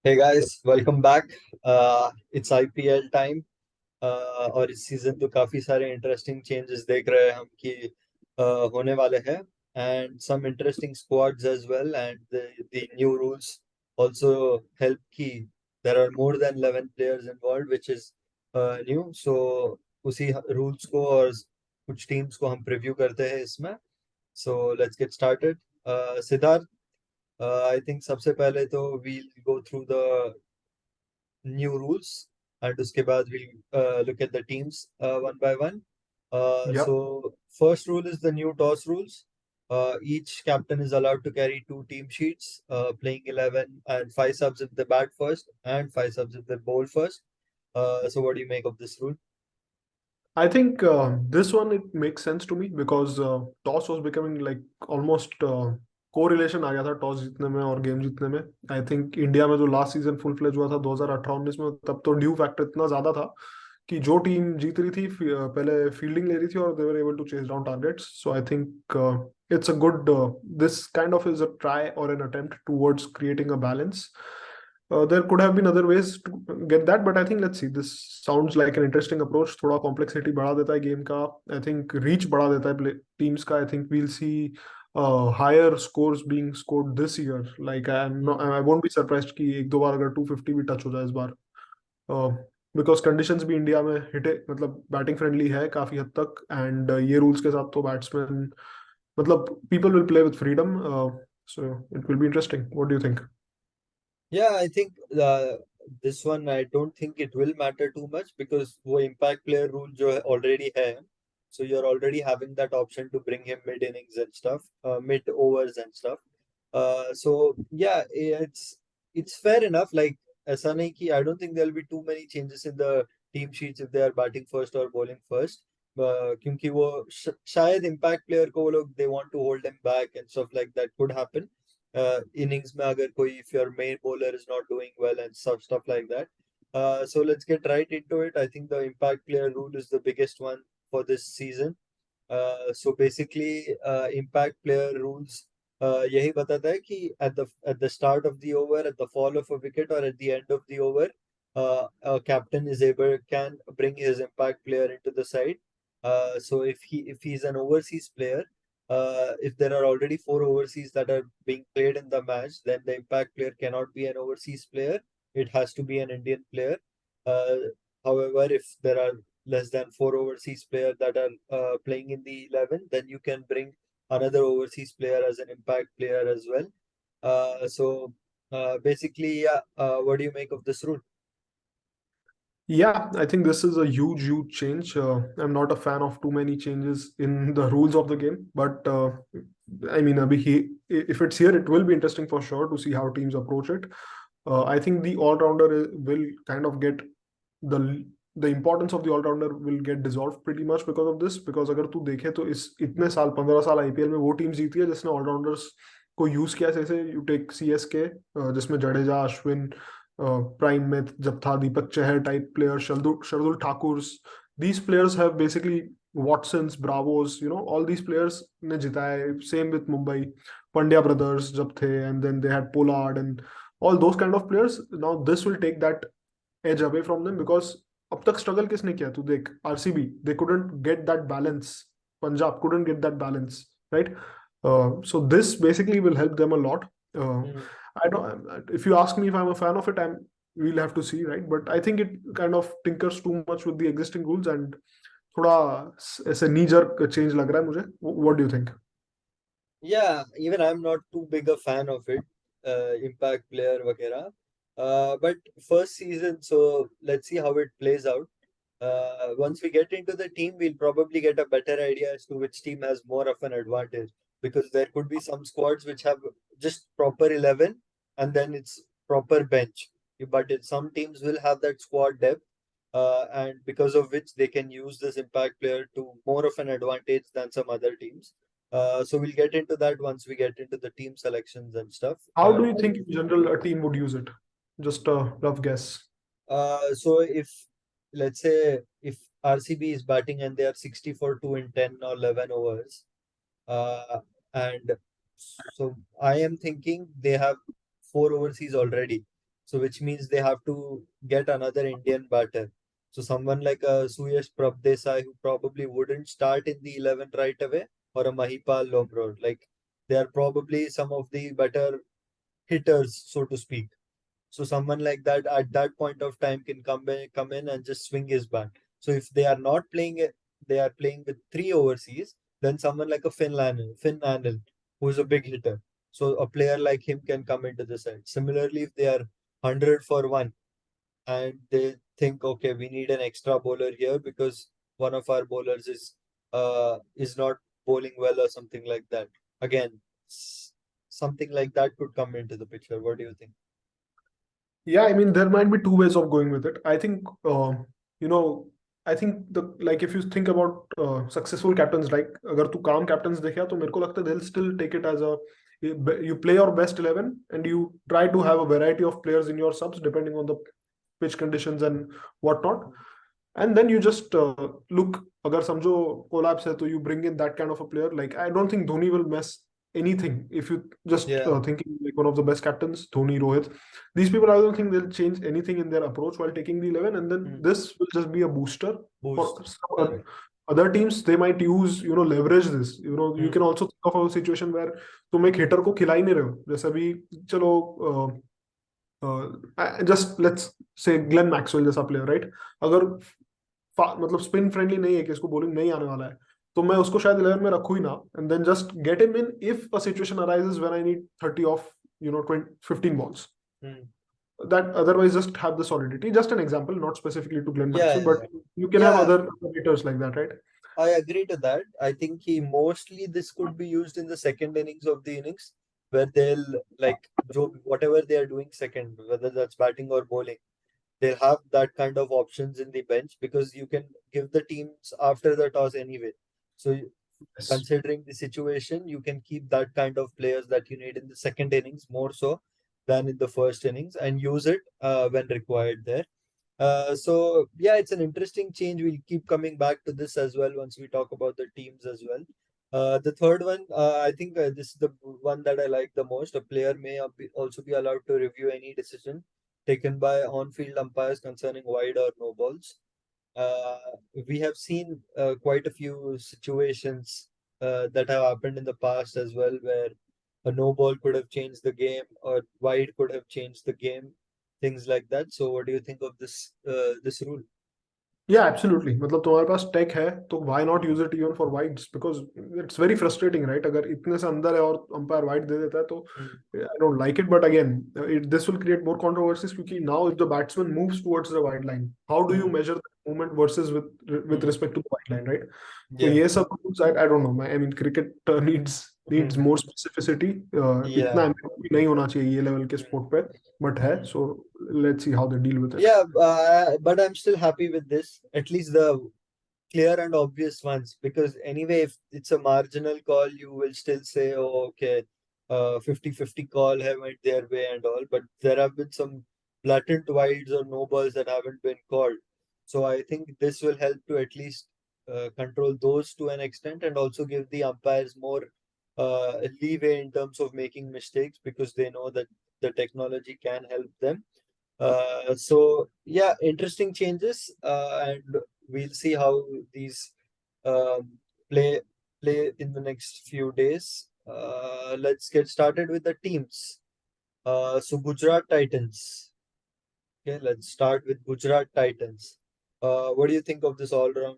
Hey guys, welcome back. It's IPL time और इस season तो काफी सारे इंटरेस्टिंग चेंजेस देख रहे हैं हम कि होने वाले हैं and some interesting squads as well and the new rules also help कि there are more than 11 players involved which is new so उसी rules को और कुछ teams को हम preview करते हैं इसमें so let's get started. Siddharth, I think सबसे पहले तो we'll go through the new rules and uske baad we'll look at the teams one by one. Yep. So first rule is the new toss rules. Each captain is allowed to carry two team sheets, playing 11 and five subs if they bat first and five subs if they bowl first. So what do you make of this rule? I think this one it makes sense to me because toss was becoming like almost correlation आ गया था toss जीतने में और game जीतने में. I think India में जो last season full fledge हुआ था 2018-19 में, तब तो ड्यू फैक्टर इतना ज्यादा था कि जो टीम जीत रही थी पहले फील्डिंग ले रही थी और they were able to chase down targets. So I think it's a good this kind of is a try or an attempt towards creating a balance. There could have been other ways to get that, but I think let's see. This sounds like an interesting approach. थोड़ा complexity बढ़ा देता है game का. I think reach बढ़ा देता है teams का. I think we'll see higher scores being scored this year. Like I won't be surprised कि एक दो बार अगर 250 भी touch हो जाए इस बार. Uh, बिकॉज कंडीशंस भी इंडिया में हिटे मतलब बैटिंग फ्रेंडली है काफी हद तक. एंड ये रूल्स के साथ तो बैट्समैन मतलब people will play with freedom. So it will be interesting. What do you think? Yeah, I think this one I don't think it will matter too much because वो impact player rule जो है already है, so you're already having that option to bring him mid innings and stuff, mid overs and stuff. So yeah, it's fair enough. Like ऐसा नहीं कि I don't think there'll be too many changes in the team sheets if they are batting first or bowling first. क्योंकि वो शायद impact player को वो लोग they want to hold him back and stuff like that could happen. Innings में अगर कोई if your main bowler is not doing well and stuff like that. So let's get right into it. I think the impact player rule is the biggest one for this season. So basically, impact player rules यही बताता है कि at the start of the over, at the fall of a wicket, or at the end of the over, a captain is able can bring his impact player into the side. So if he's an overseas player, if there are already four overseas that are being played in the match, then the impact player cannot be an overseas player. It has to be an Indian player. Uh, However, if there are less than four overseas players that are playing in the 11, then you can bring another overseas player as an impact player as well. Basically, yeah, what do you make of this rule? Yeah, I think this is a huge change. I'm not a fan of too many changes in the rules of the game, but I mean, if it's here, it will be interesting for sure to see how teams approach it. I think the all-rounder will kind of get the the importance of the all-rounder will get dissolved pretty much because of this. Because अगर तू देखे तो इस इतने साल 15 साल IPL में वो टीम जीती है जिसने ऑलराउंडर्स को यूज किया. जैसे यू टेक सीएसके जिसमें जडेजा, अश्विन प्राइम में जब था, Deepak Chahar type player, Shardul Thakur. These players have basically Watsons, Bravos, all these players ने जिताया है. Same with Mumbai, Pandya brothers जब थे, and then they had Pollard and all those kind of players. Now this will take that edge away from them because अब तक struggle किसने किया? तू देख RCB, they couldn't get that balance. Punjab couldn't get that balance, right? So this basically will help them a lot. uh, Hmm. I don't, if you ask me if I'm a fan of it, we'll have to see, right? But I think it kind of tinkers too much with the existing rules and थोड़ा ऐसे knee jerk change लग रहा है मुझे. What do you think? Yeah, even I'm not too big a fan of it, impact player वगैरह. But first season, so let's see how it plays out. Once we get into the team, we'll probably get a better idea as to which team has more of an advantage because there could be some squads which have just proper 11 and then it's proper bench. But some teams will have that squad depth, and because of which they can use this impact player to more of an advantage than some other teams. So we'll get into that once we get into the team selections and stuff. How do you think in general a team would use it? Just a rough guess. So if let's say if RCB is batting and they are 60 for 2 in 10 or 11 overs, uh, and so I am thinking they have four overseas already. So which means they have to get another Indian batter. So someone like a Suyash Prabdesai who probably wouldn't start in the 11 right away, or a Mahipal Lomrod. Like they are probably some of the better hitters, so to speak. So someone like that at that point of time can come in and just swing his bat. So if they are not playing it, they are playing with three overseas, then someone like a Finn Anil, who is a big hitter. So a player like him can come into the side. Similarly, if they are 100 for one and they think, okay, we need an extra bowler here because one of our bowlers is not bowling well or something like that. Again, something like that could come into the picture. What do you think? Yeah, I mean, there might be two ways of going with it. I think, you know, I think the like if you think about successful captains, like अगर तू calm captains देखा तो मेरे को लगता है they'll still take it as a you play your best 11 and you try to have a variety of players in your subs depending on the pitch conditions and whatnot. And then you just look, अगर समझो collapse है तो you bring in that kind of a player. Like I don't think Dhoni will mess anything if you just Yeah. thinking like one of the best captains, Dhoni, Rohit. These people, I don't think they'll change anything in their approach while taking the 11, and then Hmm. this will just be a booster for Boost. some Correct. other teams. They might use, leverage this. You Hmm. can also think of a situation where तुम एक hitter को खिला ही नहीं रहे हो, जैसे अभी चलो just let's say Glenn Maxwell जैसा प्लेयर, राइट? अगर मतलब स्पिन फ्रेंडली नहीं है कि इसको बॉलिंग नहीं आने वाला है, तो मैं उसको शायद 11 में रखूं ही ना, and then just get him in if a situation arises when I need 30 of 20 15 balls Hmm. that otherwise just have the solidity. Just an example, not specifically to Glenn Yeah, Maxwell, yeah, but yeah. you can have Yeah, other hitters like that, right? I agree to that. I think he mostly this could be used in the second innings of the innings where they'll like whatever they are doing second, whether that's batting or bowling, they'll have that kind of options in the bench because you can give the teams after the toss anyway. So Yes. considering the situation, you can keep that kind of players that you need in the second innings more so than in the first innings and use it when required there. So yeah, it's an interesting change. We'll keep coming back to this as well once we talk about the teams as well. The third one, I think this is the one that I like the most. A player may also be allowed to review any decision taken by on-field umpires concerning wide or no balls. Uh, we have seen quite a few situations that have happened in the past as well, where a no ball could have changed the game or wide could have changed the game, things like that. So, what do you think of this rule? Yeah, absolutely. मतलब तुम्हारे पास take है तो why not use it even for wides, because it's very frustrating, right? अगर इतने से अंदर है और अंपायर वाइड दे देता है तो Mm, I don't like it. But again, this will create more controversies क्योंकि now if the batsman moves towards the wide line, how do you mm, measure the movement versus with mm. respect to the wide line, right? तो Yeah. ये सब rules, I don't know. I mean, cricket needs Mm. more specificity. इतना Yeah. ambiguity नहीं होना चाहिए ये level के Mm, sport पे, but है. mm. So let's see how they deal with it. Yeah, but I'm still happy with this. At least the clear and obvious ones, because anyway, if it's a marginal call, you will still say, oh, okay, 50-50 call have went their way and all, but there have been some blatant wides or no balls that haven't been called. So I think this will help to at least control those to an extent and also give the umpires more leeway in terms of making mistakes because they know that the technology can help them. So yeah, interesting changes, and we'll see how these um, play play in the next few days. Let's get started with the teams. So Gujarat Titans. Okay, let's start with Gujarat Titans. What do you think of this all round?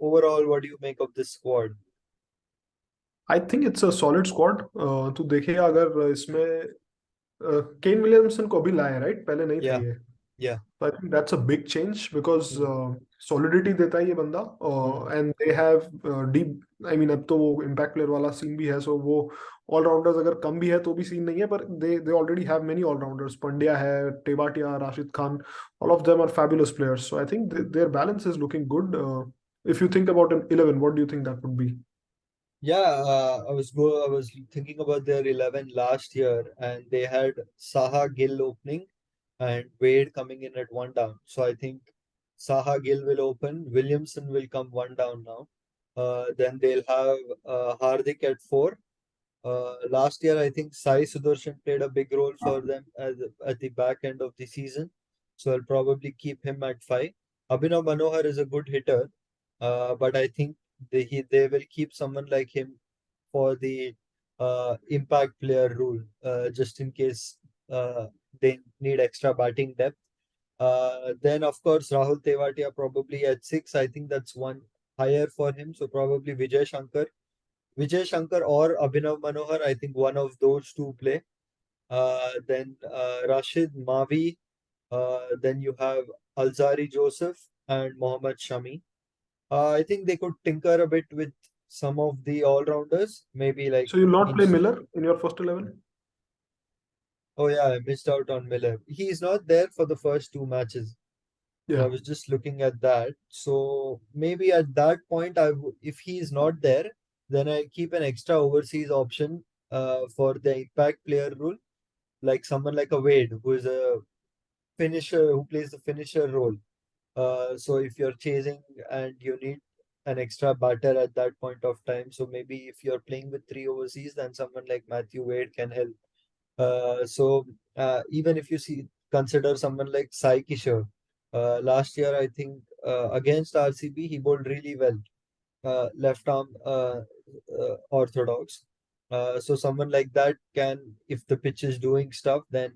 Overall, what do you make of this squad? I think it's a solid squad. तू देखेगा अगर इसमें Kane Williamson को भी लाया, right? पहले नहीं थे Yeah, ये. yeah. So I think that's a big change because Mm, solidity देता है ये बंदा. mm. And they have deep, I mean अब तो वो impact player वाला सीन भी है, so वो ऑलराउंडर्स अगर कम भी है तो भी सीन नहीं है, पर they already have many allrounders. Pandya है, Tewatia, Rashid Khan, all of them are fabulous players. So I think their balance is looking good. If you think about an 11, what do you think that would be? Yeah, I was thinking about their 11 last year, and they had Saha Gill opening and Wade coming in at one down. So I think Saha Gill will open, Williamson will come one down now. Then they'll have Hardik at four, Last year, I think Sai Sudarshan played a big role for them at the back end of the season. So I'll probably keep him at 5. Abhinav Manohar is a good hitter, but I think they will keep someone like him for the impact player rule, just in case they need extra batting depth. Then, of course, Rahul Tewatia probably at 6. I think that's one higher for him. So probably Vijay Shankar or Abhinav Manohar. I think one of those two play. Then Rashid Mavi. Then you have Alzari Joseph and Mohammad Shami. I think they could tinker a bit with some of the all rounders. Maybe like So you'll not play ins- Miller in your first 11? oh yeah, I missed out on Miller. He is not there for the first two matches. So I Yeah. was just looking at that. So maybe at that point, if he is not there, then I keep an extra overseas option for the impact player rule, like someone like a Wade, who is a finisher, who plays the finisher role. So if you're chasing and you need an extra batter at that point of time, so maybe if you're playing with three overseas, then someone like Matthew Wade can help. Even if you consider someone like Sai Kishore, last year I think against RCB he bowled really well, left arm orthodox. So someone like that can, if the pitch is doing stuff, then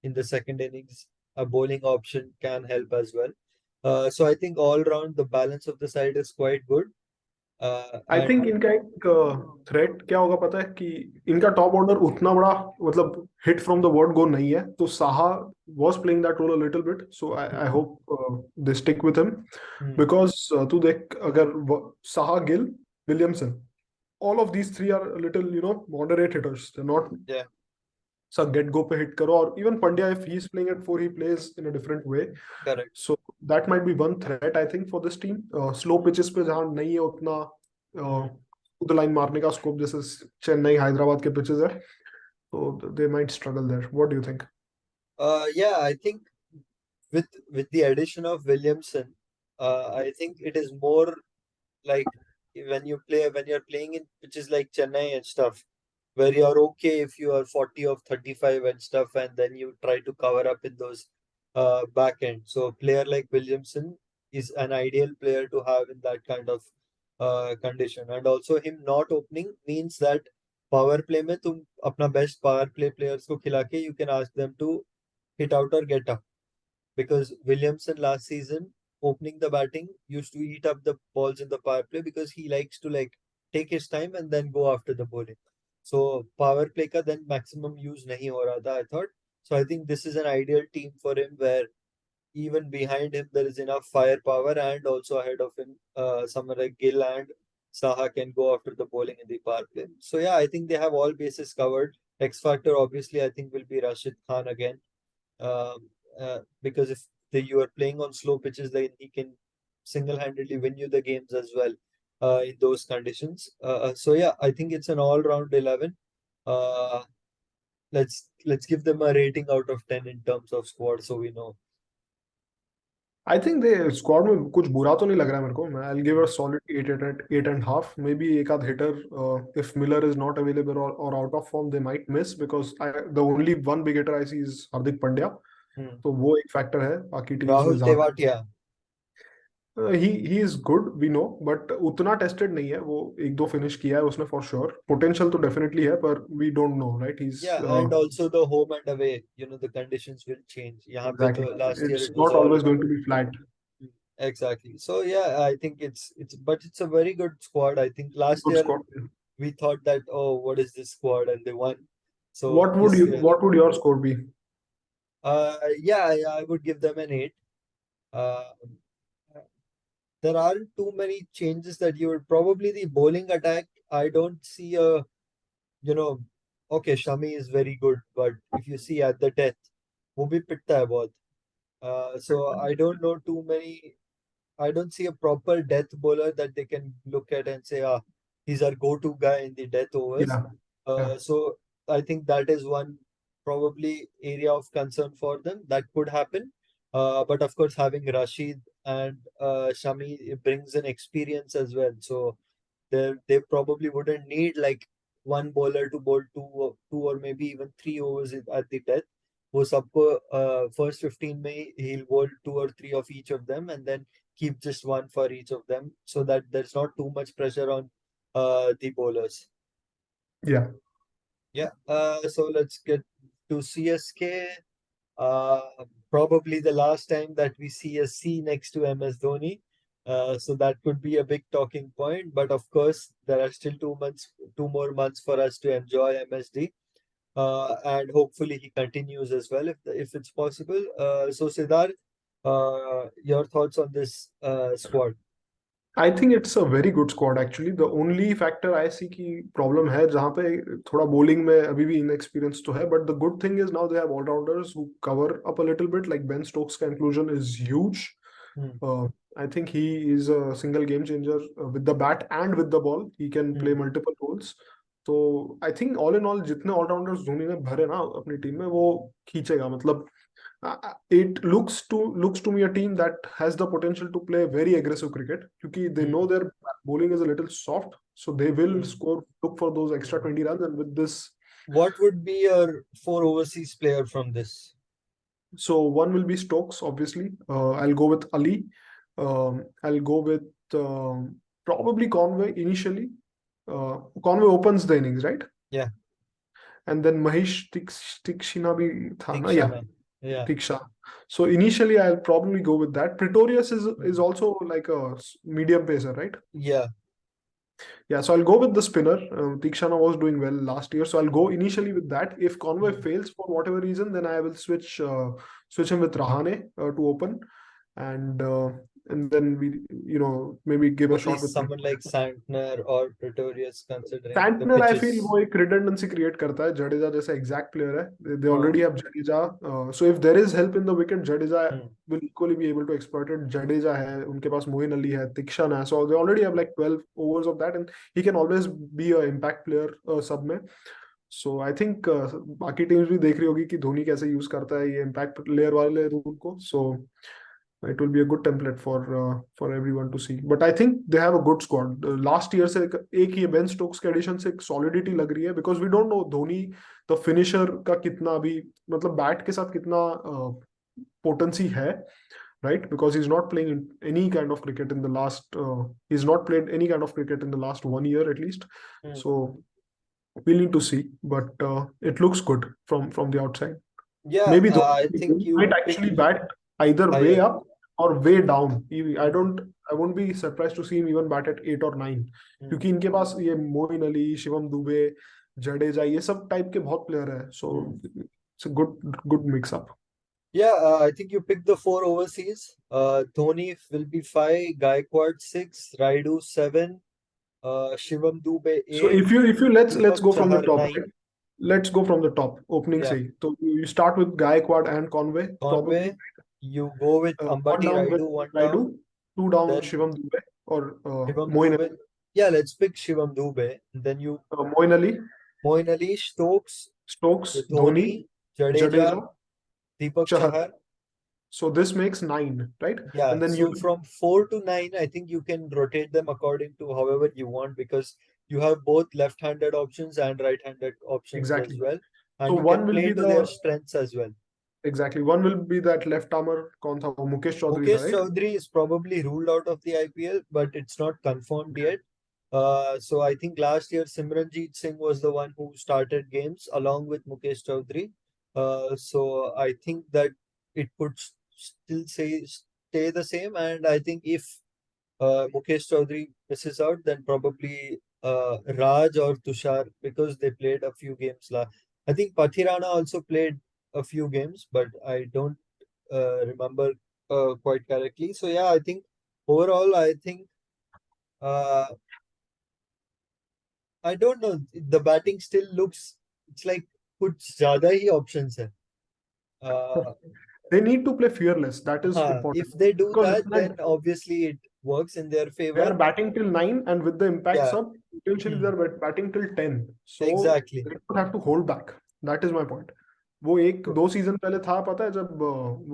in the second innings a bowling option can help as well. So I think all round the balance of the side is quite good. I And think इनका एक threat क्या होगा पता है कि इनका top order उतना बड़ा मतलब hit from the word go नहीं है, तो Saha was playing that role a little bit, so I I hmm, hope they stick with him hmm, because तू देख अगर Saha, Gill, Williamson, all of these three are a little, moderate hitters. They're not yeah, some get go pe hit karo. Or even Pandya, if he's playing at 4, he plays in a different way. correct. So that might be one threat, I think, for this team. Slow pitches पे जहाँ नहीं है उतना Hmm. खुद line मारने का scope जैसे चेन्नई हैदराबाद के pitches है, so they might struggle there. What do you think? Yeah, I think with the addition of Williamson, I think it is more like when you're playing in pitches like Chennai and stuff, where you're okay if you are 40 of 35 and stuff, and then you try to cover up in those back end. So a player like Williamson is an ideal player to have in that kind of condition. And also him not opening means that power play में तुम अपना best power play players को खिला के you can ask them to hit out or get up, because Williamson last season opening the batting used to eat up the balls in the power play because he likes to like take his time and then go after the bowling. So power play ka then maximum use nahi ho raha tha, I thought. So I think this is an ideal team for him where even behind him there is enough firepower, and also ahead of him someone like Gill and Saha can go after the bowling in the power play. So yeah, I think they have all bases covered. X factor obviously I think will be Rashid Khan again, because if you are playing on slow pitches, then he can single-handedly win you the games as well in those conditions. So yeah, I think it's an all-round 11. Uh, let's give them a rating out of 10 in terms of squad, so we know. I think they squad में कुछ बुरा तो नहीं लग रहा है मेरे को. मैं I give a solid 8 and half. May be एक आध hitter if Miller is not available और out of form they might miss, because the only one big hitter I see is Hardik Pandya. Hmm. तो वो एक फैक्टर है, बाकी teams में Rahul ज्यादा Tewatia. He is good, we know, but उतना tested नहीं है. वो एक दो फिनिश किया है उसने फॉर श्योर. पोटेंशियल तो डेफिनेटली है, पर we don't know, right? He is Yeah, and also the home and away, the conditions will change. यहाँ पे तो last exactly year it's it was not all always going to be flat. exactly. So yeah, I think but it's a very good squad. I think last good year squad. we thought that, oh, what is this squad, and they won. So What would this you year, what would your score be? yeah, I would give them an 8. Uh, there aren't too many changes that you would probably the bowling attack. I don't see you know, okay, Shami is very good, but if you see at the death, वो भी पिटता है बहुत. So I don't know too many. I don't see a proper death bowler that they can look at and say, ah, he's our go-to guy in the death overs. Yeah, yeah. So I think that is one probably area of concern for them that could happen. But of course, having Rashid and Shami, it brings an experience as well. So they probably wouldn't need like one bowler to bowl two or maybe even 3 overs at the death. वो सबको first 15 में he'll bowl 2 or 3 of each of them and then keep just one for each of them so that there's not too much pressure on the bowlers. Yeah. Yeah. So let's get to CSK. Uh, Probably the last time that we see a C next to MS Dhoni. So that could be a big talking point. But of course, there are still 2 months, 2 more months for us to enjoy MSD. And hopefully he continues as well if it's possible. So Siddharth, your thoughts on this squad? I think it's a very good squad actually. The only factor I see की problem है जहाँ पे थोड़ा bowling में अभी भी inexperience तो है, but the good thing is now they have allrounders who cover up a little bit. Like Ben Stokes का inclusion is huge. Hmm. I think he is a single game changer with the bat and with the ball. He can play Hmm. multiple roles. तो I think all in all जितने allrounders Dhoni ने भरे ना अपनी team में वो खींचेगा. मतलब it looks to me a team that has the potential to play very aggressive cricket because they know Hmm. their bowling is a little soft, so they will Hmm. look for those extra 20 runs. And with this, What would be your 4 overseas player from this? so one will be Stokes, obviously. I'll go with Ali. I'll go with probably Conway initially. Conway opens the innings, right? Yeah, And then Mahesh Tikshina bhi tha na? Yeah, Dikshana. Yeah. Diksha. So initially, I'll probably go with that. Pretorius is Hmm. also like a medium pacer, right? Yeah. Yeah, so I'll go with the spinner. Tikshana was doing well last year, so I'll go initially with that. If Conway Hmm. fails for whatever reason, then I will switch him with Rahane to open, and uh, and then we maybe give a Only shot with someone like Santner or Pretorius considering the Santner. I feel pitches. वो एक redundancy create करता है. जडेजा जैसा exact player है. They Huh. Already have Jadeja. So if there is help in the wicket, Jadeja Hmm. will equally be able to exploit it. Jadeja है, उनके पास मोइन अली है, तिक्शन है. So they already have like 12 overs of that, and he can always be a impact player सब में. So I think बाकी teams भी देख रही होगी कि धोनी कैसे यूज करता है ये इम्पैक्ट प्लेयर वाले रूल को. So it will be a good template for everyone to see. But I think they have a good squad. Last year से एक ये बेन स्टोक्स के एडिशन से एक सॉलिडिटी लग रही है, because we don't know Dhoni the finisher का कितना अभी मतलब बैट के साथ कितना पोटेंसी है, right? Because he's not playing any kind of cricket in the last he's not played any kind of cricket in the last 1 year at least. Hmm. So we'll need to see, but it looks good from the outside. Yeah, Maybe I think Dhoni you might picked actually bat either way higher. up or way down. I Hmm. don't I won't be surprised to see him even bat at 8 or 9, Hmm. क्योंकि इनके पास ये मोइन अली, शिवम दुबे, जडेजा ये सब type के बहुत player है. So Hmm. it's a good mix up. Yeah, I think you picked the 4 overseas. Dhoni will be 5, Gaikwad 6, Raidu 7, Shivam Dube So 8, if you let's Deepak go from the Chahar top, right? 9. Let's go from the top opening Yeah, से ही. So you start with Gaikwad and Conway probably. Conway. You go with One Ambati down with Raidu, one down. Raidu, two down with Then Shivam Dube or Shivam Moin Dube. Yeah, let's pick Shivam Dube. Then you Moin Ali, Moin Ali, Stokes, Stokes, Dhoni, Dhoni, Jadeja, Jadeja, Deepak Chahar. Chahar. So this makes 9, right? Yeah, And then so from 4 to 9, I think you can rotate them according to however you want because you have both left-handed options and right-handed options as exactly. well, So and you can one will play be to their the strengths as well. exactly one will be that left armor. कौन था वो? मुकेश चौधरी था, Mukesh right? Chaudhary is probably ruled out of the IPL, but it's not confirmed yet. So I think last year Simranjeet Singh was the one who started games along with Mukesh Chaudhary. So I think that it could still stay the same, and I think if Mukesh Chaudhary misses out, then probably Raj or Tushar because they played a few games last. I think Pathirana also played a few games, but I don't remember quite correctly. So yeah, I think overall, I think uh, I don't know. The batting still looks. It's like कुछ ज़्यादा ही options है. Uh, They need to play fearless. That is if important they do because that, then obviously it works in their they favor. are batting till 9, and with the impact Yeah. sub, potentially they Hmm. are batting till 10. So Exactly. they don't have to hold back. That is my point. वो एक दो season पहले था पता है जब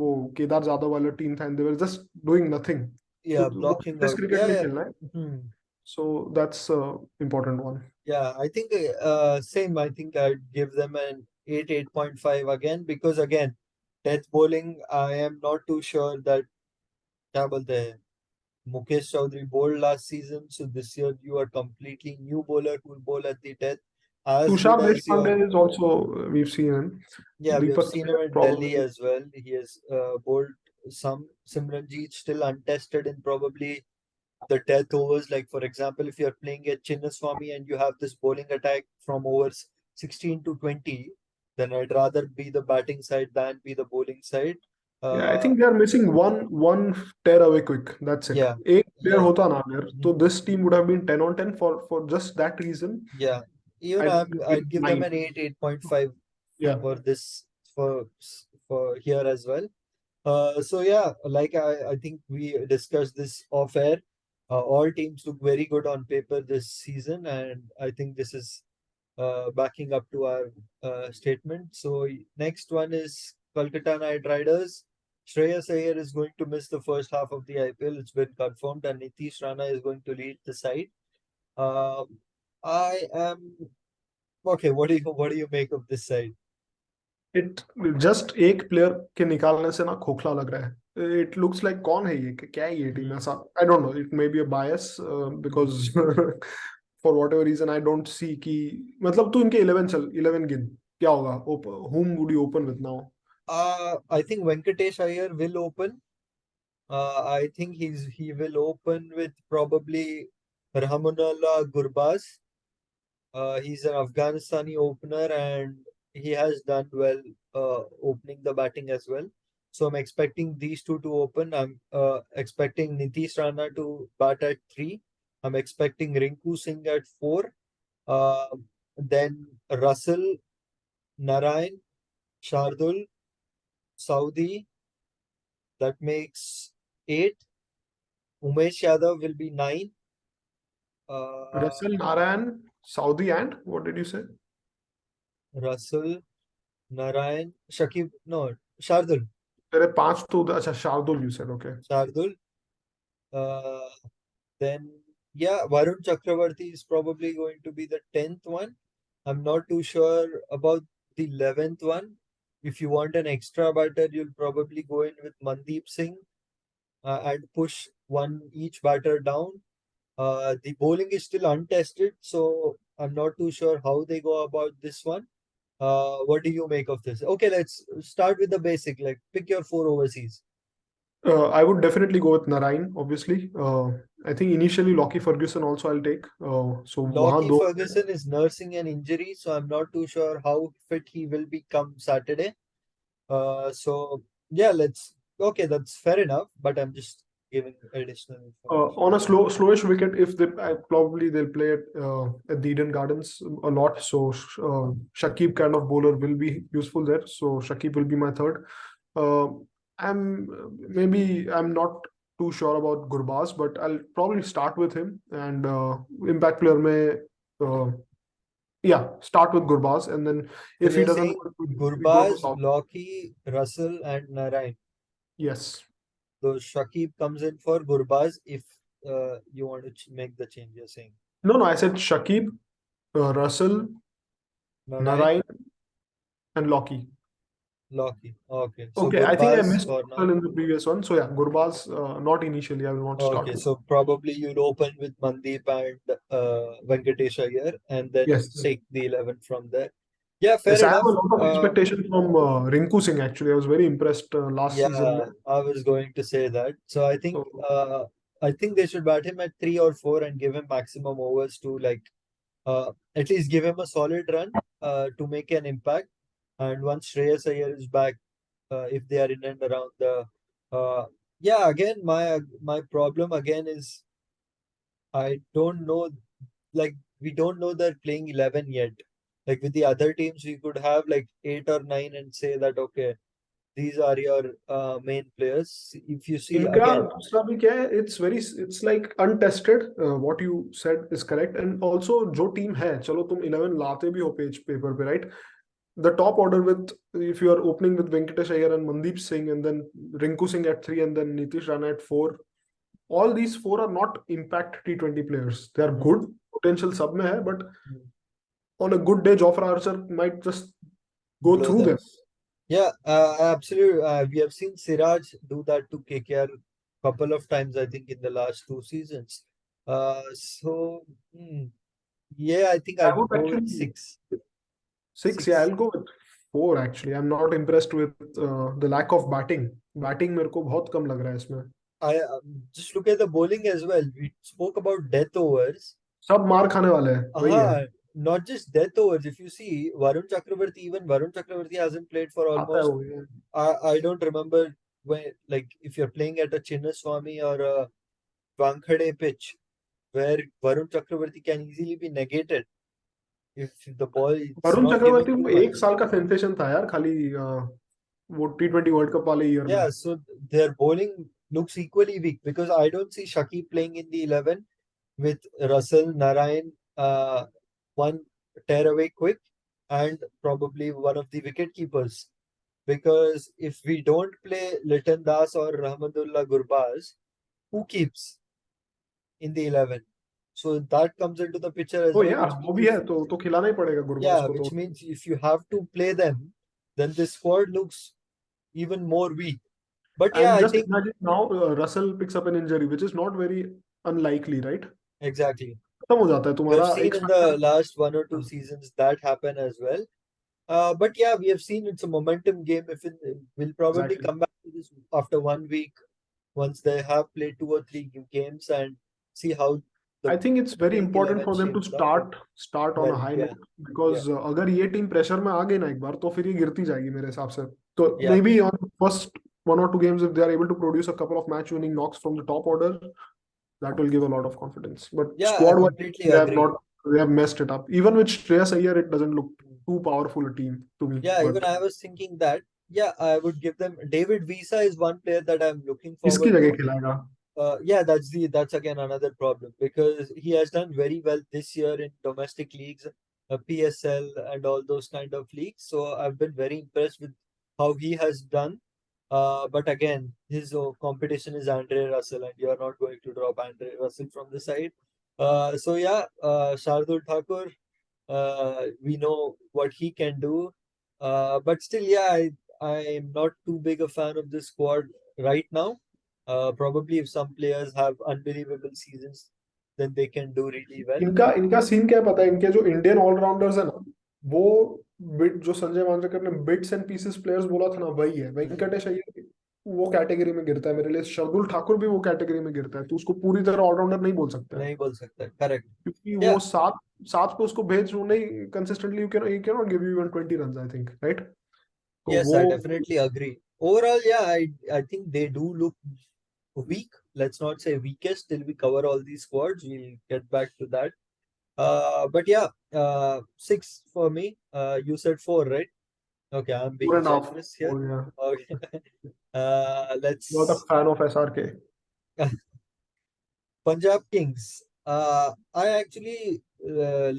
वो केदार जाधव वाला टीम था, and they were just doing nothing. तो Yeah, वो blocking test out. Cricket Yeah, नहीं yeah. खेलना है. Hmm. So that's a important one. Yeah, I think same. I think I'd give them an 8.5 again because again, death bowling. I am not too sure that क्या बोलते हैं Mukesh Chaudhary bowled last season, so this year you are completely new bowler who will bowl at the death as Tushar good as your. Deshpande is also, we've seen him. Yeah, we have Deepak seen him Chahar in Delhi probably. as well. He has bowled some. Simranjeet still untested in probably the death overs. Like for example, if you're playing at Chinnaswamy and you have this bowling attack from overs 16 to 20, then I'd rather be the batting side than be the bowling side. Yeah, I Uh, think they are missing one tear away quick. That's it. yeah, एक player yeah. होता ना अगर तो Mhm. this team would have been 10 on 10 for just that reason. Yeah, even I'd I'd give give them nine. an 8.5 Yeah. for this for here as well. So yeah, like I think we discussed this off air. All teams look very good on paper this season, and I think this is backing up to our statement. So next one is Kolkata Knight Riders. Shreyas Iyer is going to miss the first half of the IPL. It's been confirmed, and Nitish Rana is going to lead the side. Um, I am okay. What do you make of this side? It just एक player के निकालने से ना खोखला लग रहा है. It looks like कौन है ये, क्या है ये टीम Hmm. ऐसा. I don't know, it may be a bias because for whatever reason I don't see कि मतलब तू इनके 11 गिन क्या होगा. Whom would you open with now? I think Venkatesh Iyer will open. I think he will open with probably Rahmanullah Gurbaz. He's an Afghanistani opener and he has done well opening the batting as well. So I'm expecting these two to open. I'm expecting Nitish Rana to bat at 3. I'm expecting Rinku Singh at 4. Uh, then Russell, Narayan, Shardul, Saudi. That makes 8. Umesh Yadav will be 9. Uh, Russell, Narayan, Saudi, and what did you say? Russell, Narayan, Shakib, no, Shardul. तेरे पांच तो अच्छा Shardul you said, okay. Shardul. Uh, then, yeah, Varun Chakravarti is probably going to be the 10th one. I'm not too sure about the 11th one. If you want an extra batter, you'll probably go in with Mandeep Singh and push one each batter down. The bowling is still untested, so I'm not too sure how they go about this one. What do you make of this? Okay, let's start with the basic. Like, pick your 4 overseas. I would definitely go with Narayan, obviously. I think initially Lockie Ferguson also I'll take. So वहाँ Lockie दो. Ferguson is nursing an injury, so I'm not too sure how fit he will become Saturday. So yeah, let's. Okay, that's fair enough. But I'm just giving additional information. On a slowish wicket, if they probably they'll play at the Eden Gardens a lot. So Shakib kind of bowler will be useful there. So Shakib will be my third. Uh, I'm not too sure about Gurbaz, but I'll probably start with him and impact player may yeah, start with Gurbaz, and then So if he you're doesn't saying work, we go to Gurbaz, South. Lockie, Russell, and Narayan. Yes. So Shakib comes in for Gurbaz if you want to make the change. You're saying No, no, I said Shakib, Russell, Narayan, Narayan, and Loki. Lockie. Okay, so Okay, I think I Gurbaz missed for Russell now. in the previous one. So yeah, Gurbaz, not initially. I will not start Okay, with. so probably you'll open with Mandeep and Venkatesh Iyer and then Yes. take the 11 from there. Yeah, fair Yes, I have a enough. lot of expectation from Rinku Singh actually. I was very impressed last season. Yeah, I was going to say that. So So I think they should bat him at 3 or 4 and give him maximum overs to like at least give him a solid run to make an impact. And once Shreyas Iyer is back, if they are in and around the yeah, again my problem again is I don't know, like we don't know they're playing 11 yet. Like with the other teams, we could have like 8 or 9 and say that okay, these are your main players. If you see इनका again, दूसरा भी क्या है, it's like untested. What you said is correct, and also जो team है, चलो तुम 11 लाते भी हो पेपर पे, right? The top order with, if you are opening with Venkatesh Iyer and Mandeep Singh, and then Rinku Singh at 3, and then Nitish Rana at 4. all these four are not impact T20 players. They are Hmm. good potential सब में है, but Hmm. on a good day, Jofra Archer might just go Blow through them. them. Yeah, absolutely. We have seen Siraj do that to KKR couple of times, I think, in the last 2 seasons. So, yeah, I think I I'd would go with actually six. six. Yeah, Six. I'll go with four actually. I'm not impressed with the lack of batting. Batting मेरे को बहुत कम लग रहा है इसमें. I just look at the bowling as well. We spoke about death overs. सब मार खाने वाले हैं, वही है. Not just death overs. If you see even Varun Chakravarti hasn't played for आता है almost. वो ये. I don't remember when, like, if you're playing at a Chinnaswamy or a Wankhede pitch, where Varun Chakravarti can easily be negated if the ball is Varun not giving Chakraborty too वो एक much. साल का sensation था यार, खाली वो T20 world cup वाले year में. Yeah, so their bowling looks equally weak because I don't see Shakib playing in the 11 with Russell, Narayan, one tearaway quick, and probably one of the wicket keepers. Because if we don't play Liton Das or Rahmadullah Gurbaz, who keeps in the 11? So that comes into the picture as वो well, यार which वो means भी if है, तो खिलाना ही पड़ेगा Gurbaz yeah, को तो. which means if you have to play them, then the squad looks even more weak. But yeah, And I just think imagine now Russell picks up an injury, which is not very unlikely, right? exactly. खत्म हो जाता है We have तुम्हारा seen एक in साल the last 1 or 2 seasons that happen as well. But yeah, we have seen it's a momentum game. We'll probably exactly. come back to this after 1 week once they have played 2 or 3 games and see how the I think it's very playing important 11 for them to shapes up. Start on a Well, high yeah, note, yeah, because अगर ये team pressure में आ गई ना एक बार, तो फिर ये गिरती जाएगी मेरे हिसाब से. तो yeah, may be on first 1 or 2 games, if they are able to produce a couple of match winning knocks from the top order, that will give a lot of confidence. But yeah. I squad wise, completely they have agree. not they have messed it up. Even with Shreyas Iyer, it doesn't look too powerful a team to me. Yeah, even But I was thinking that. Yeah, I would give them. David Visa is one player that I'm looking किसकी forward जगह to. खिलाएगा? Yeah, that's again another problem because he has done very well this year in domestic leagues, PSL, and all those kind of leagues. So I've been very impressed with how he has done. But again, his competition is Andre Russell, and you are not going to drop Andre Russell from the side. So yeah, Shardul Thakur, we know what he can do. But still, yeah, I am not too big a fan of this squad right now. Probably if some players have unbelievable seasons, then they can do really well. इनका इनका scene क्या है पता है? इनके जो Indian allrounders है ना, वो बिट जो संजय मांजरेकर ने बिट्स एंड पीसेस प्लेयर्स बोला था ना, वही है. Mhm. वेंकटेश अय्यर वो कैटेगरी में गिरता है मेरे लिए. शार्दुल ठाकुर भी वो कैटेगरी में गिरता है. तो उसको पूरी तरह ऑलराउंडर नहीं बोल सकते हैं, नहीं बोल सकता करेक्ट क्योंकि या वो सात सात पे उसको भेज वो नहीं consistently. You can not give you even 20 run, I think, right? तो yes वो. I definitely agree overall yeah I think they do look weak. Let's not say weakest till we cover all these squads. We'll get back to that. But yeah, six for me. You said four, right? Okay, I'm four being and half generous हो here. गया. Okay. Not a Let's fan of SRK. Punjab Kings. I actually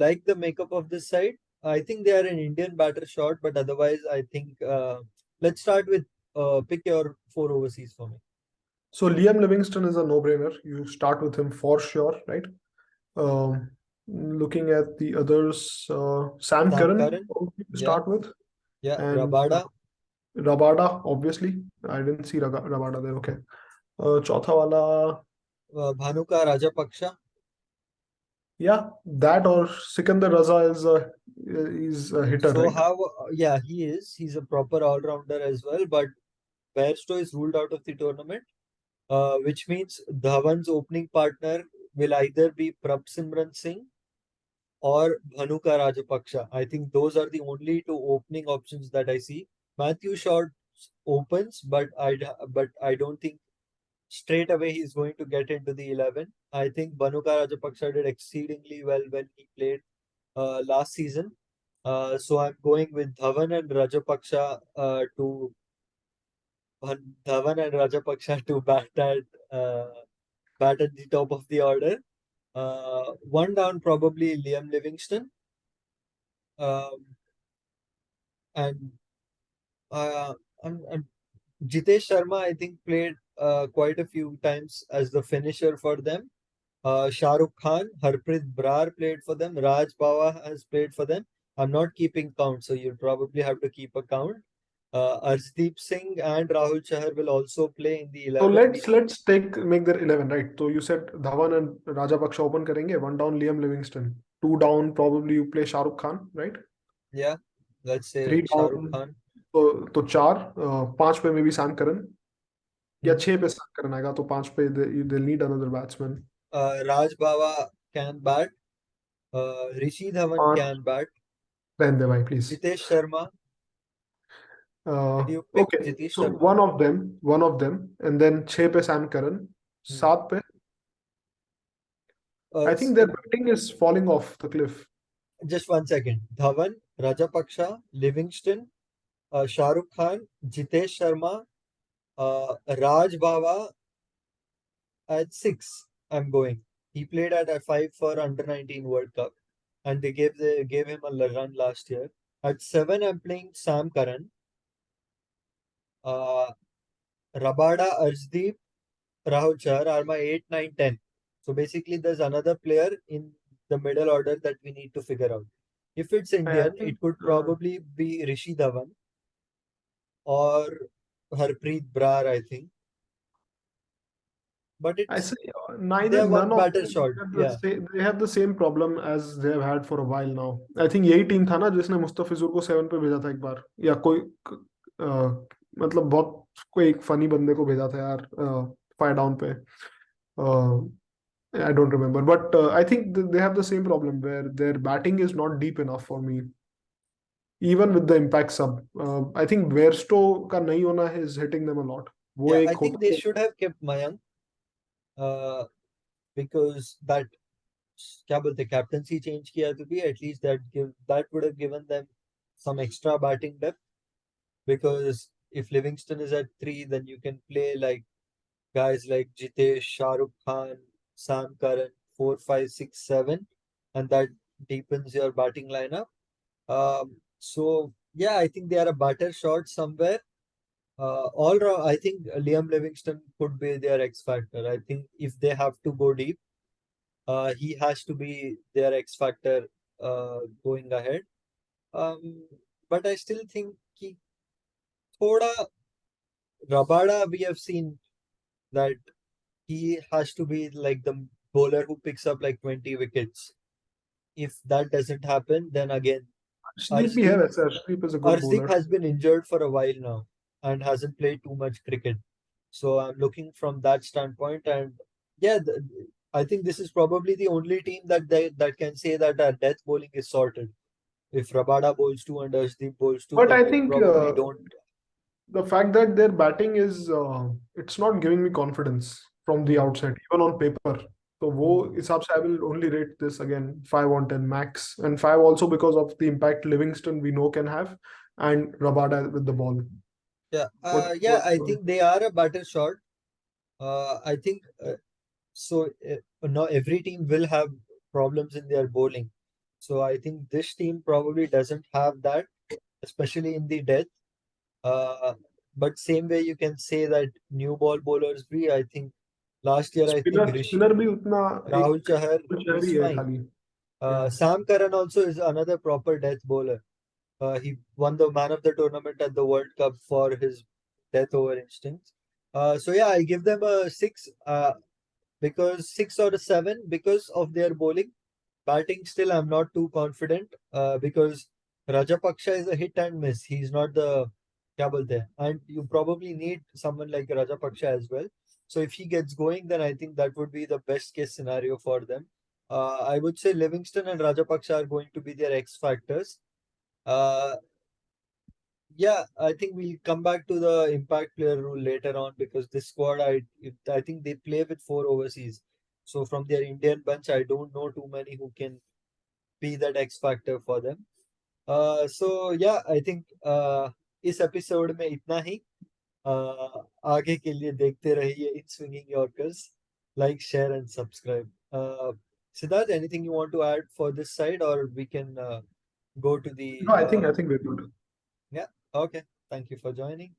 like the makeup of this side. I think they are an Indian batter short, but otherwise, I think let's start with pick your four overseas for me. So Liam Livingston is a no-brainer. You start with him for sure, right? Um, Looking at the others, Sam Sam Curran Curran, to yeah, start with, yeah, and Rabada, Rabada, obviously. I didn't see Rabada there. Okay. Chautha wala, Bhanuka Rajapaksha. yeah, that or Sikandar Raza is a hitter, So right? how? Yeah, he is. He's a proper all-rounder as well. But Bairstow is ruled out of the tournament, which means Dhawan's opening partner will either be Prabsimran Singh or Bhanuka Rajapaksha. I think those are the only two opening options that I see. Matthew Short opens, but I don't think straight away he's going to get into the 11. I think Bhanuka Rajapaksha did exceedingly well when he played last season. So I'm going with Dhawan and Rajapaksha to uh, bat at the top of the order. One down probably Liam Livingston. Um, and uh, and Jitesh Sharma, I think, played quite a few times as the finisher for them. Shah Rukh Khan, Harpreet Brar played for them. Raj Bawa has played for them. I'm not keeping count, so you'll probably have to keep a count. Arshdeep Singh and Rahul Chahar will also play in the So 11. let's take make their 11, right? So you said Dhawan and Rajapaksa open करेंगे, one down Liam Livingston, two down probably you play Shah Rukh Khan, right? Yeah, let's say Three Shah Rukh down, Khan. तो चार, पांच पे may be Sam Curran, या Mhm. छह पे Sam Curran आएगा, तो पांच पे they'll need another batsman. Raj Bawa can bat. Rishi Dhawan पांच can bat. रहने दे भाई please. Jitesh Sharma. Did you pick okay, Jitesh so Sharma? one of them and then छह पे सैम करन, Hmm. सात पे I think their batting is falling off the cliff. Just 1 second. Dhawan, Rajapaksha, Livingston, Shah Rukh Khan, Jitesh Sharma, Raj Bawa at six. I'm going. He played at a five for under 19 World Cup, and they gave him a run last year. At seven, I'm playing Sam Curran, uh, Rabada, Arshdeep, Rahul Chahar are my 8, 9, 10. So basically, there's another player in the middle order that we need to figure out. If it's I Indian, think it could probably be Rishi Dhawan or Harpreet Brar, I think. But I it's say they neither are one none of batter them short. Yeah, they have the same problem as they have had for a while now. I think यही team था ना जिसने मुस्तफिजुर को seven पे भेजा था एक बार, या कोई मतलब बहुत कोई एक फनी बंदे को भेजा था यार, फाइव डाउन पे. I don't remember, but I think they have the same problem where their batting is not deep enough for me, even with the impact sub. I think Bairstow का नहीं होना is hitting them a lot. वो yeah. I एक think होता they है. should have kept Mayank because that क्या बोलते captaincy change किया तो भी at least that would have given them some extra batting depth because if Livingston is at three, then you can play like guys like Jitesh, Shah Rukh Khan, Sam Curran, 4, 5, 6, 7, and that deepens your batting lineup. So yeah, I think they are a batter short somewhere. All round, I think Liam Livingston could be their X factor. I think if they have to go deep, he has to be their X factor going ahead. Um, but I still think कि थोड़ा Rabada we have seen that he has to be like the bowler who picks up like 20 wickets. If that doesn't happen, then again, Arshdeep भी है Arshdeep, वैसे, Arshdeep is a good Arshdeep bowler. has been injured for a while now and hasn't played too much cricket. So I'm looking from that standpoint, and yeah, I think this is probably the only team that can say that our death bowling is sorted. If Rabada bowls two and Arshdeep bowls two, But then I you think probably don't. the fact that their batting is it's not giving me confidence from the Hmm, outside, even on paper. So वो hmm. हिसाब से I will only rate this again 5 on 10 max, and five also because of the impact Livingston we know can have, and Rabada with the ball. Yeah, What I think they are a batter short. I think so. Now every team will have problems in their bowling. So I think this team probably doesn't have that, especially in the death. Uh, but same way you can say that new ball bowlers be. I think last year I think spinner भी उतना Rahul एक Chahar शहरी is है fine. खाली. Yeah. Sam Curran also is another proper death bowler. He won the man of the tournament at the World Cup for his death over instincts. So yeah, I give them a six. Because six or a seven because of their bowling. Batting still I'm not too confident because Rajapaksha is a hit and miss. He's not the क्या बोलते हैं, and you probably need someone like Rajapaksha as well. So if he gets going, then I think that would be the best case scenario for them. I would say Livingston and Rajapaksha are going to be their X factors. Uh, yeah, I think we'll come back to the impact player rule later on because this squad, I think they play with four overseas. So from their Indian bench, I don't know too many who can be that X factor for them. So yeah, I think इस episode में इतना ही. आगे के लिए देखते रहिए इन swinging yorkers. Like, share, and subscribe. Siddharth, anything you want to add for this side, or we can go to the No, I think we're good. yeah. Okay. Thank you for joining.